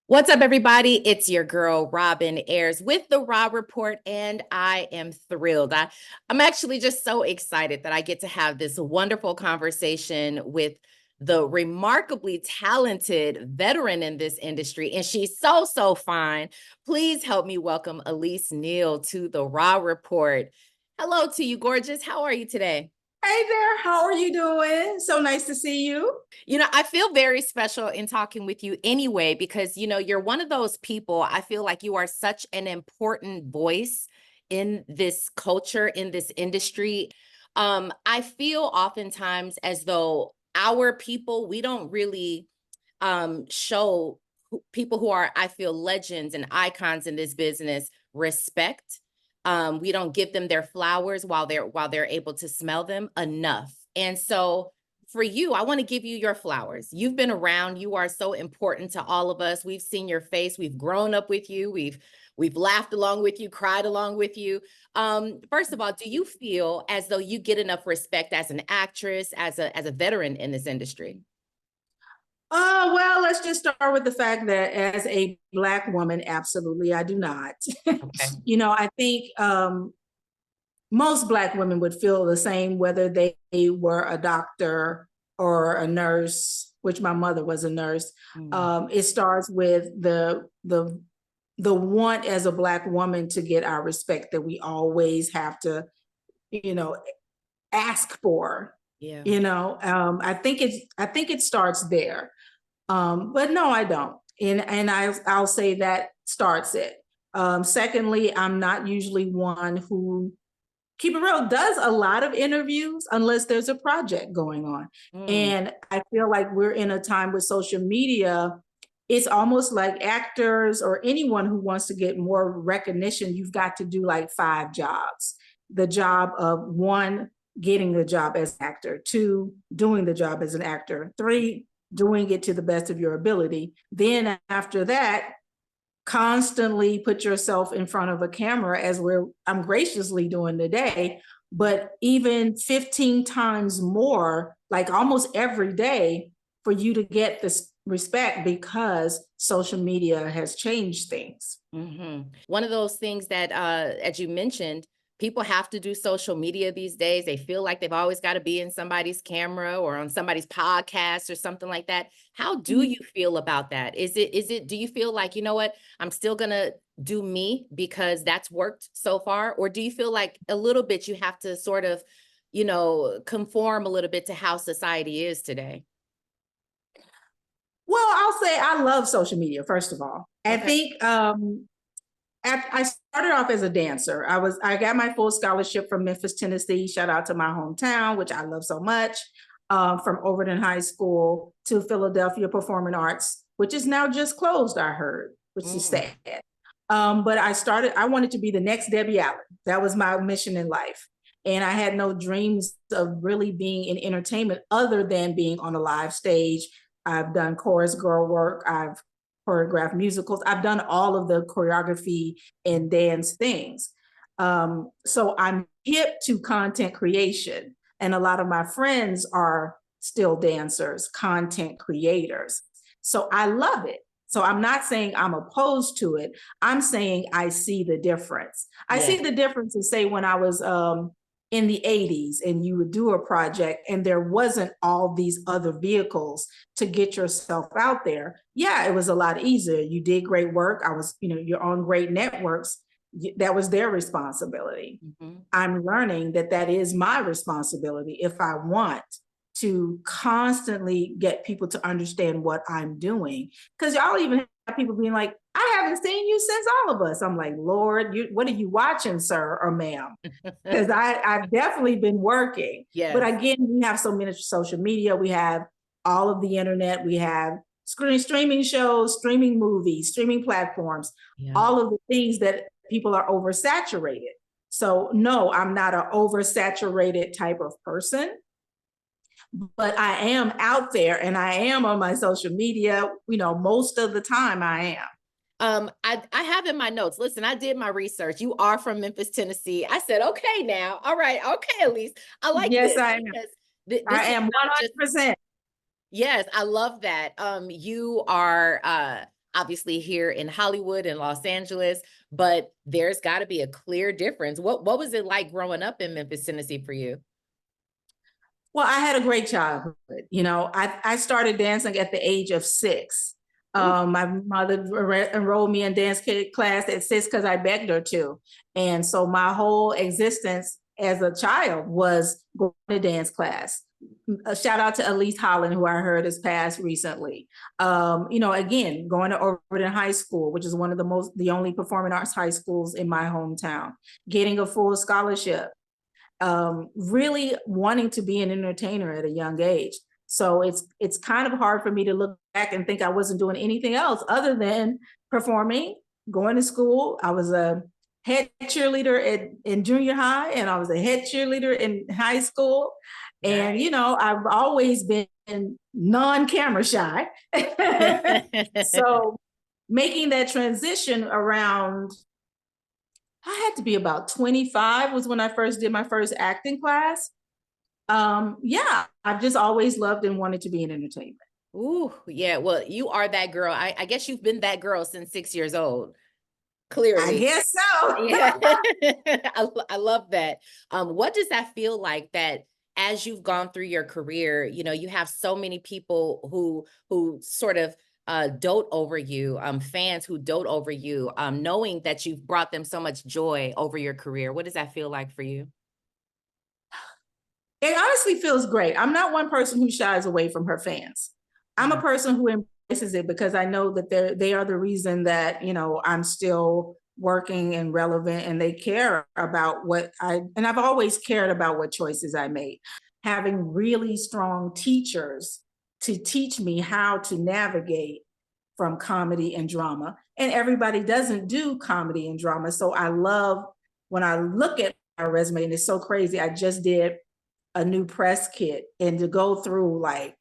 What's up, everybody? It's your girl, Robin Ayers with the Raw Report, and I am thrilled. I'm actually just so excited that I get to have this wonderful conversation with the remarkably talented veteran in this industry, and she's so fine. Please help me welcome Elise Neal to the Raw Report. Hello to you, gorgeous. How are you today? Hey there, how are you doing? So nice to see you. I feel very special in talking with you anyway, because, you're one of those people. I feel like you are such an important voice in this culture, in this industry. I feel oftentimes as though our people, we don't really show people who are, I feel, legends and icons in this business respect. We don't give them their flowers while they're able to smell them enough. And so for you, I want to give you your flowers. You've been around. You are so important to all of us. We've seen your face. We've grown up with you. We've laughed along with you, cried along with you. First of all, do you feel as though you get enough respect as an actress, as a veteran in this industry? Well, let's just start with the fact that as a Black woman, absolutely, I do not. Okay. I think most Black women would feel the same whether they were a doctor or a nurse, which my mother was a nurse. Mm. It starts with the want as a Black woman to get our respect that we always have to, you know, ask for. Yeah. I think it starts there. But no, I don't. And I'll say that starts it. Secondly, I'm not usually one who, keep it real, does a lot of interviews unless there's a project going on. Mm. And I feel like we're in a time with social media. It's almost like actors or anyone who wants to get more recognition, you've got to do like 5 jobs. The job of one, getting the job as an actor, two, doing the job as an actor, three, doing it to the best of your ability. Then after that, constantly put yourself in front of a camera as I'm graciously doing today, but even 15 times more, like almost every day, for you to get this respect because social media has changed things. One of those things that, as you mentioned, people have to do social media these days. They feel like they've always got to be in somebody's camera or on somebody's podcast or something like that. How do you feel about that? Do you feel like, you know what, I'm still gonna do me because that's worked so far? Or do you feel like a little bit you have to sort of, conform a little bit to how society is today? Well, I'll say I love social media, first of all. I Okay. think I started off as a dancer. I got my full scholarship from Memphis, Tennessee. Shout out to my hometown, which I love so much. From Overton High School to Philadelphia Performing Arts, which is now just closed, I heard, which is Mm. sad. But I wanted to be the next Debbie Allen. That was my mission in life. And I had no dreams of really being in entertainment other than being on a live stage. I've done chorus girl work. I've choreographed musicals. I've done all of the choreography and dance things. So I'm hip to content creation. And a lot of my friends are still dancers, content creators. So I love it. So I'm not saying I'm opposed to it. I'm saying I see the difference. I Yeah. see the difference in, say, when I was in the 80s and you would do a project and there wasn't all these other vehicles to get yourself out there. Yeah, it was a lot easier. You did great work. You're on great networks. That was their responsibility. Mhm. I'm learning that that is my responsibility if I want to constantly get people to understand what I'm doing. Because y'all even have people being like, I haven't seen you since All of Us. I'm like, Lord, what are you watching, sir or ma'am? Because I've definitely been working. But Yes. again, we have so many social media. We have all of the internet. We have streaming shows, streaming movies, streaming platforms, Yeah. all of the things that people are oversaturated. So no, I'm not an oversaturated type of person, but I am out there and I am on my social media, most of the time I am. I have in my notes. Listen, I did my research. You are from Memphis, Tennessee. I said, okay, now, all right, okay, Elise. I like Yes, this I am. because I this is am not just. 100%. Yes, I love that. You are. obviously here in Hollywood and Los Angeles, but there's got to be a clear difference. What was it like growing up in Memphis, Tennessee for you? Well, I had a great childhood. I started dancing at the age of 6. Ooh, My mother enrolled me in dance class at 6 because I begged her to. And so my whole existence as a child was going to dance class. A shout out to Elise Holland, who I heard has passed recently. Again, going to Overton High School, which is one of the only performing arts high schools in my hometown, getting a full scholarship, really wanting to be an entertainer at a young age. So it's kind of hard for me to look back and think I wasn't doing anything else other than performing, going to school. I was a head cheerleader in junior high, and I was a head cheerleader in high school. And, nice. I've always been non-camera shy. So making that transition around, I had to be about 25 was when I first did my first acting class. Yeah, I've just always loved and wanted to be in entertainment. Ooh, yeah. Well, you are that girl. I guess you've been that girl since 6 years old. I Clearly. guess so. Yeah. I love that. What does that feel like that as you've gone through your career, you have so many people who sort of dote over you, fans who dote over you, knowing that you've brought them so much joy over your career. What does that feel like for you? It honestly feels great. I'm not one person who shies away from her fans. I'm a person who embraces it because I know that they are the reason that, I'm still working and relevant, and they care about and I've always cared about what choices I made. Having really strong teachers to teach me how to navigate from comedy and drama. And everybody doesn't do comedy and drama. So I love when I look at my resume, and it's so crazy. I just did a new press kit, and to go through like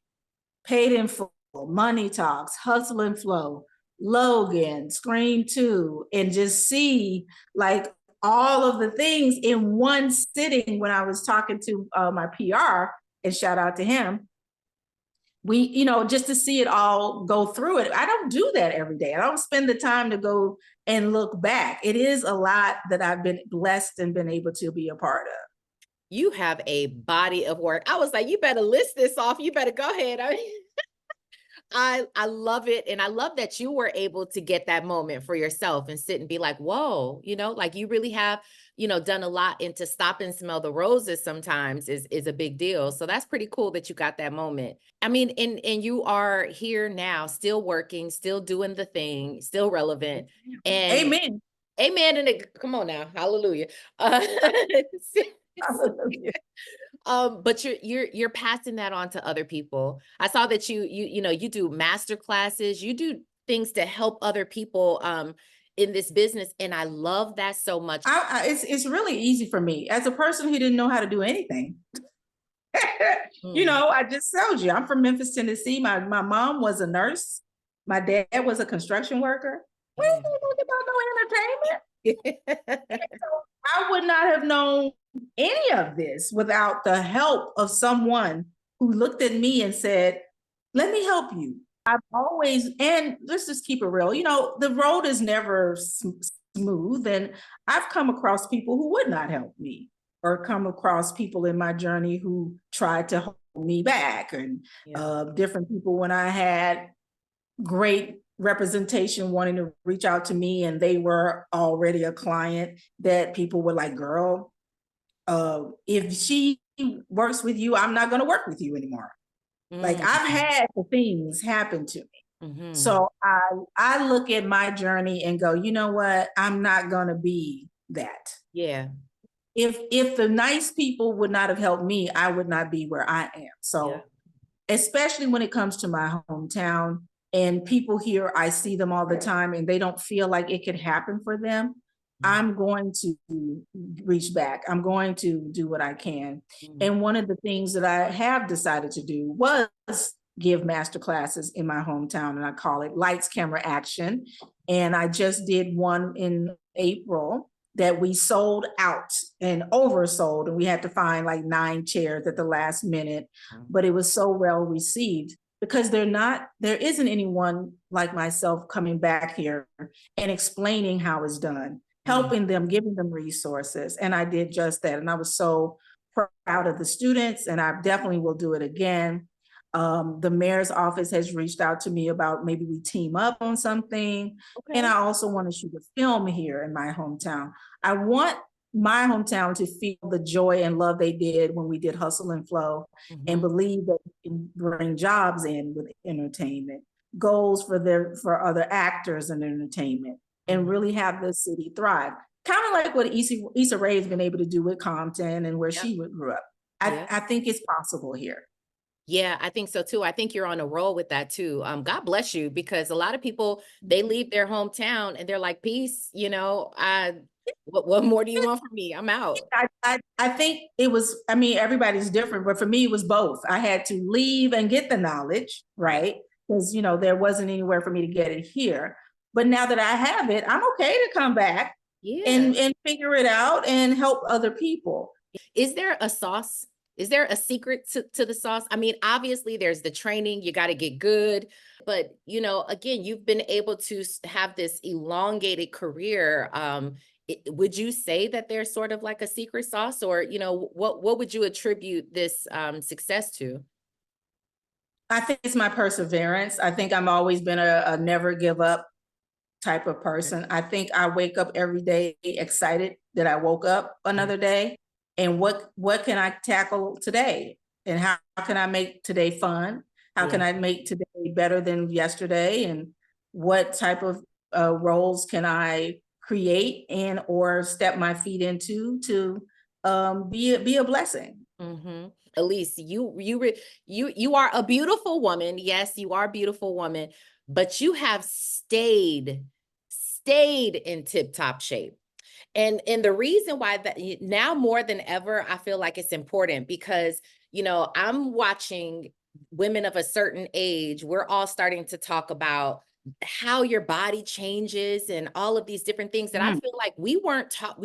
Paid in Full, Money Talks, Hustle and Flow, Logan, Scream 2, and just see like all of the things in one sitting. When I was talking to my PR, and shout out to him, just to see it all go through it. I don't do that every day. I don't spend the time to go and look back. It is a lot that I've been blessed and been able to be a part of. You have a body of work. I was like, you better list this off. You better go ahead. I love it. And I love that you were able to get that moment for yourself and sit and be like, whoa, like you really have, done a lot. And to stop and smell the roses sometimes is a big deal. So that's pretty cool that you got that moment. I mean, and you are here now, still working, still doing the thing, still relevant. And Amen. amen. And come on now. Hallelujah. Hallelujah. But you're passing that on to other people. I saw that you do master classes, you do things to help other people in this business, and I love that so much. It's really easy for me as a person who didn't know how to do anything. I just told you I'm from Memphis, Tennessee. My mom was a nurse. My dad was a construction worker. We didn't think about no entertainment. So I would not have known any of this without the help of someone who looked at me and said, let me help you. I've always, and let's just keep it real, the road is never smooth. And I've come across people who would not help me, or come across people in my journey who tried to hold me back, and different people when I had great representation wanting to reach out to me, and they were already a client, that people were like, girl, if she works with you, I'm not going to work with you anymore. Like I've had the things happen to me. So I look at my journey and go, you know what? I'm not going to be that. Yeah. If the nice people would not have helped me, I would not be where I am. So especially when it comes to my hometown, and people here, I see them all the time, and they don't feel like it could happen for them. I'm going to reach back. I'm going to do what I can. And one of the things that I have decided to do was give master classes in my hometown, and I call it Lights, Camera, Action. And I just did one in April that we sold out and oversold, and we had to find like 9 chairs at the last minute, but it was so well received because there isn't anyone like myself coming back here and explaining how it's done, helping them, giving them resources. And I did just that. And I was so proud of the students, and I definitely will do it again. The mayor's office has reached out to me about maybe we team up on something. Okay. And I also want to shoot a film here in my hometown. I want my hometown to feel the joy and love they did when we did Hustle and Flow, and believe that we can bring jobs in with entertainment, goals for other actors in entertainment, and really have the city thrive. Kind of like what Issa Rae has been able to do with Compton and where she grew up. I think it's possible here. Yeah, I think so too. I think you're on a roll with that too. God bless you, because a lot of people, they leave their hometown and they're like, peace, what more do you want from me? I'm out. I think it was, I mean, everybody's different, but for me, it was both. I had to leave and get the knowledge, right? Because, there wasn't anywhere for me to get it here. But now that I have it, I'm okay to come back and figure it out and help other people. Is there a sauce? Is there a secret to the sauce? I mean, obviously there's the training, you got to get good, but again, you've been able to have this elongated career. Would you say that there's sort of like a secret sauce, or, what would you attribute this success to? I think it's my perseverance. I think I'm always been a never give up type of person. I think I wake up every day excited that I woke up another day. And what can I tackle today? And how can I make today fun? How can I make today better than yesterday? And what type of roles can I create and or step my feet into to be a blessing? Elise, you are a beautiful woman. Yes, you are a beautiful woman, but you have stayed in tip-top shape. And the reason why that now more than ever, I feel like it's important because, I'm watching women of a certain age. We're all starting to talk about how your body changes and all of these different things that I feel like we weren't taught.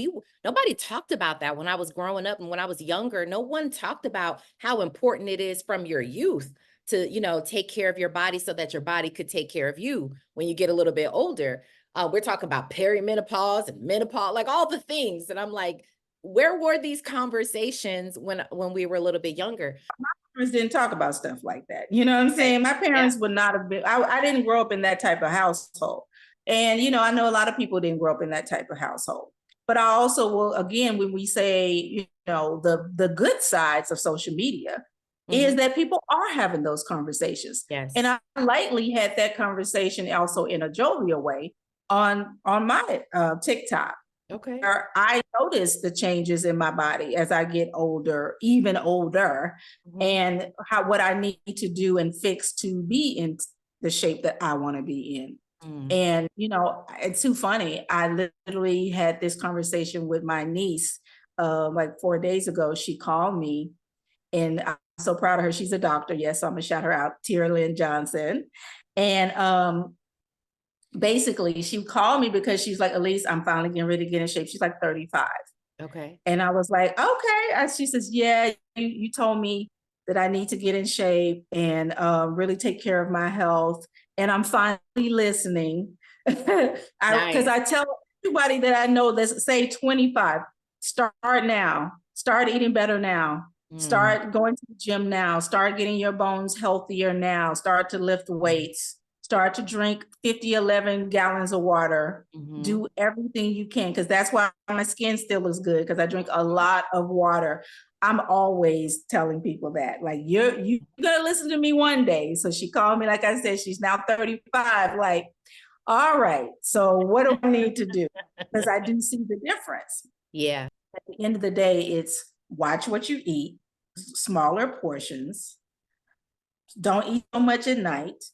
Nobody talked about that when I was growing up and when I was younger. No one talked about how important it is from your youth to, take care of your body so that your body could take care of you when you get a little bit older. We're talking about perimenopause and menopause, like all the things. And I'm like, where were these conversations when we were a little bit younger? My parents didn't talk about stuff like that. You know what I'm saying? My parents would not have been, I didn't grow up in that type of household. And, I know a lot of people didn't grow up in that type of household. But I also will, again, when we say, the good sides of social media, is that people are having those conversations. Yes. And I lightly had that conversation also in a jovial way on my TikTok. Okay. I notice the changes in my body as I get older, even older, and what I need to do and fix to be in the shape that I want to be in. And, it's too funny. I literally had this conversation with my niece like 4 days ago. She called me, and I'm so proud of her. She's a doctor. Yes, so I'm gonna shout her out, Tira Lynn Johnson. And basically she called me because she's like, Elise, I'm finally getting ready to get in shape. She's like 35. Okay. And I was like, okay. She says, yeah, you told me that I need to get in shape and really take care of my health. And I'm finally listening. Because I tell everybody that I know that's say 25, start now, start eating better now. Start going to the gym now, start getting your bones healthier now, start to lift weights, start to drink 11 gallons of water, do everything you can. Cause that's why my skin still looks good, because I drink a lot of water. I'm always telling people that, like, you're gonna listen to me one day. So she called me, like I said, she's now 35, like, all right, so what do I need to do? Because I do see the difference. Yeah. At the end of the day, it's watch what you eat, smaller portions. Don't eat so much at night.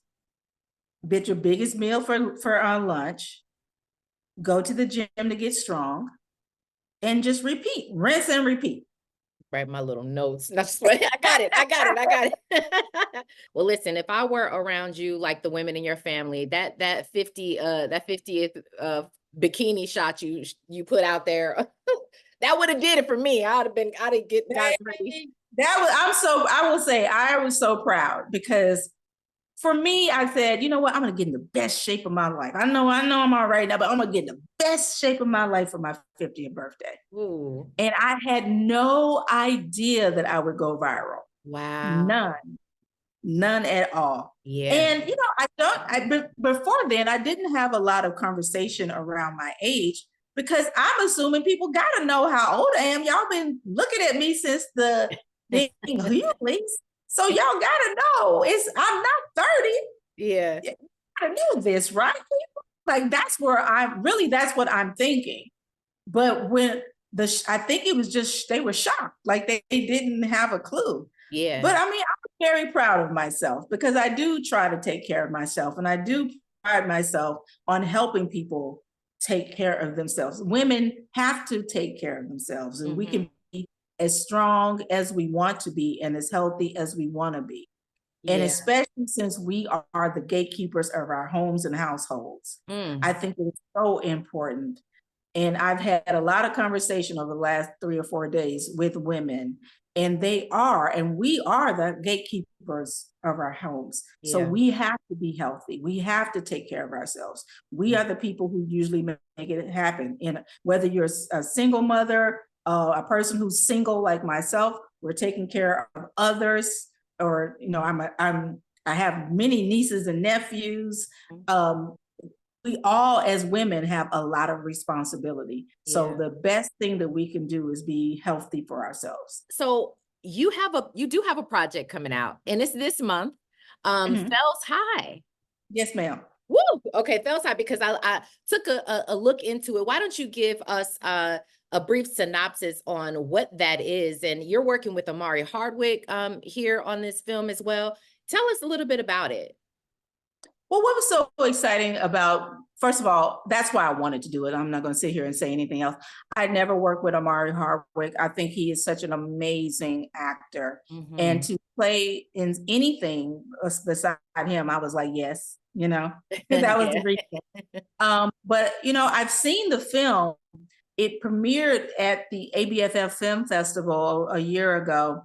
Get your biggest meal for lunch. Go to the gym to get strong, and just repeat, rinse and repeat. Write my little notes. That's what I got it. I got it. Well, listen, if I were around you, like the women in your family, that 50th bikini shot you put out there, that would have did it for me. I'd get ready. I will say I was so proud because for me, I said, you know what? I'm gonna get in the best shape of my life. I know I'm all right now, but I'm gonna get in the best shape of my life for my 50th birthday. Ooh, And I had no idea that I would go viral. wow. None, none at all. Yeah. And before then, I didn't have a lot of conversation around my age because I'm assuming people gotta know how old I am. Y'all been looking at me since the thing, Hughley's. So y'all gotta know I'm not 30. Yeah. You gotta know this, right? Like that's that's what I'm thinking. But when I think it was just they were shocked, like they didn't have a clue. Yeah. But I mean, I'm very proud of myself because I do try to take care of myself, and I do pride myself on helping people take care of themselves. Women have to take care of themselves, and we can be as strong as we want to be and as healthy as we want to be. And Yeah. especially since we are the gatekeepers of our homes and households, I think it's so important. And I've had a lot of conversation over the last 3 or 4 days with women, and we are the gatekeepers of our homes. So Yeah. we have to be healthy. We have to take care of ourselves. We are the people who usually make it happen. And whether you're a single mother, a person who's single like myself, we're taking care of others. Or I have many nieces and nephews. We all as women have a lot of responsibility. So Yeah. the best thing that we can do is be healthy for ourselves. So you do have a project coming out, and it's this month. Mhm. Fells High. Yes, ma'am. Woo! Okay, Fells High, because I took a look into it. Why don't you give us a brief synopsis on what that is? And you're working with Omari Hardwick here on this film as well. Tell us a little bit about it. Well, what was so exciting about, first of all, that's why I wanted to do it. I'm not going to sit here and say anything else. I never worked with Omari Hardwick. I think he is such an amazing actor. And to play in anything beside him, I was like, yes, that was the Yeah. reason. But, I've seen the film. It premiered at the ABFF Film Festival a year ago.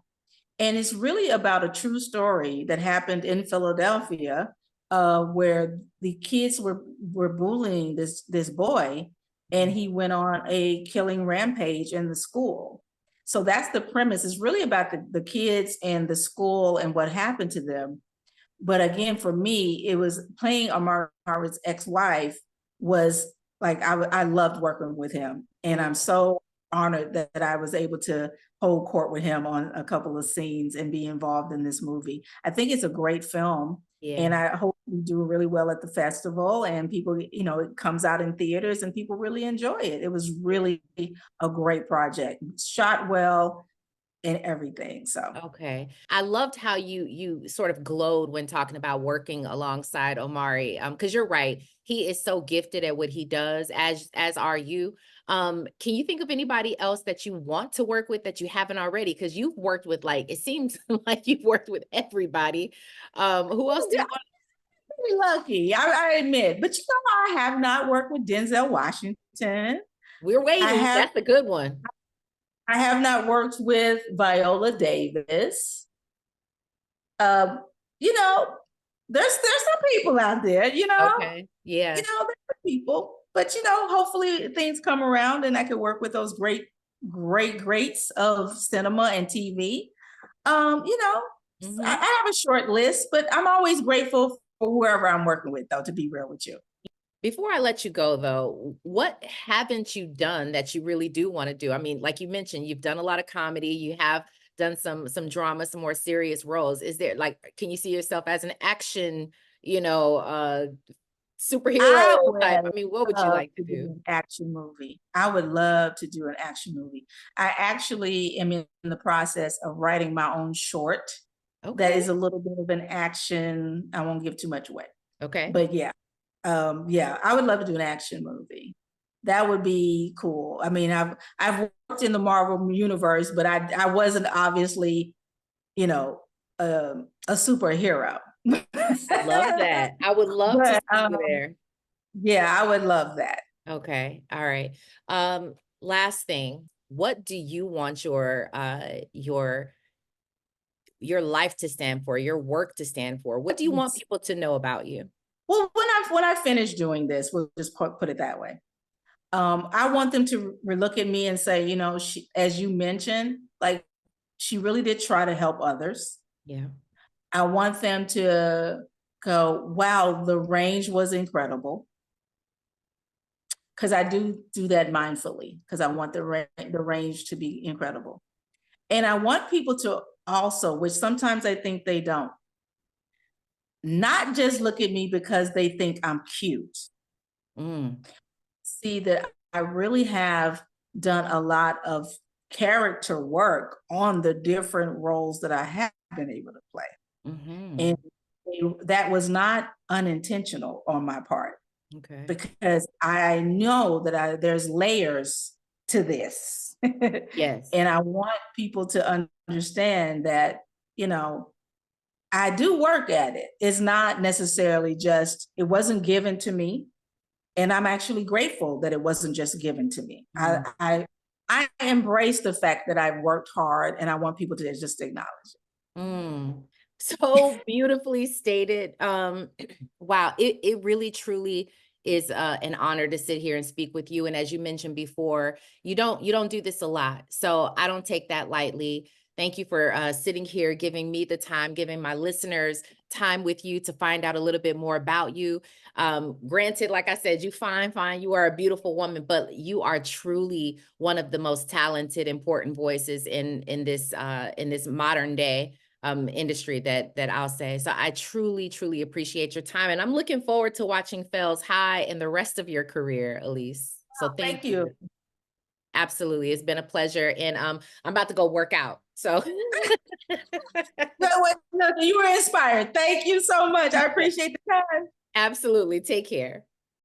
And it's really about a true story that happened in Philadelphia, where the kids were bullying this boy, and he went on a killing rampage in the school. So that's the premise. It's really about the kids and the school and what happened to them. But again, for me, it was playing Amari's ex-wife was like, I loved working with him. And I'm so honored that I was able to hold court with him on a couple of scenes and be involved in this movie. I think it's a great film. Yeah. And I hope we do really well at the festival and people, it comes out in theaters and people really enjoy it. It was really a great project, shot well and everything. So. Okay. I loved how you sort of glowed when talking about working alongside Omari. Because you're right, he is so gifted at what he does, as are you. Can you think of anybody else that you want to work with that you haven't already? Because you've worked with, like, it seems like you've worked with everybody. Who else do you want? Pretty lucky, I admit. But I have not worked with Denzel Washington. We're I waiting. have That's a good one. I have not worked with Viola Davis. You know, there's some people out there, Okay. Yeah. there are people, but hopefully things come around and I can work with those greats of cinema and TV. Mhm. I have a short list, but I'm always grateful for whoever I'm working with, though, to be real with you. Before I let you go, though, what haven't you done that you really do want to do? I mean, like you mentioned, you've done a lot of comedy, you have done some drama, some more serious roles. Is there, like, can you see yourself as an action, you know, uh I superhero would type? I mean, what would you love like to to do do? an action movie. I would love to do an action movie. I actually am in the process of writing my own short that Okay. is a little bit of an action. I won't give too much away, Okay. but yeah, I would love to do an action movie. That would be cool. I mean, I've worked in the Marvel universe, but I wasn't obviously, you know, a superhero. Love that. I would love to But see you there. yeah, I would love that. Okay. All right. Last thing, what do you want your your life to stand for, your work to stand for? What do you want people to know about you? Well, when I finish doing this, we'll just put it that way. I want them to look at me and say, you know, as you mentioned, like, she really did try to help others. Yeah. I want them to go, wow, the range was incredible. Because I do that mindfully, because I want the range to be incredible. And I want people to also, which sometimes I think they don't, not just look at me because they think I'm cute. See that I really have done a lot of character work on the different roles that I have been able to play. And that was not unintentional on my part. Okay. Because I know that there's layers to this. Yes. And I want people to understand that, you know, I do work at it. It's not necessarily just, it wasn't given to me. And I'm actually grateful that it wasn't just given to me. I embrace the fact that I've worked hard, and I want people to just acknowledge it. So beautifully stated. Wow, it really truly is an honor to sit here and speak with you. And as you mentioned before, you don't do this a lot, so I don't take that lightly. Thank you for sitting here, giving me the time, giving my listeners time with you to find out a little bit more about you. Granted, like I said, you fine, you are a beautiful woman, but you are truly one of the most talented, important voices in this modern day industry that I'll say. So I truly, truly appreciate your time. And I'm looking forward to watching Fells High and the rest of your career, Elise. So thank you. Absolutely. It's been a pleasure. And I'm about to go work out. So No, you were inspired. Thank you so much. I appreciate the time. Absolutely. Take care.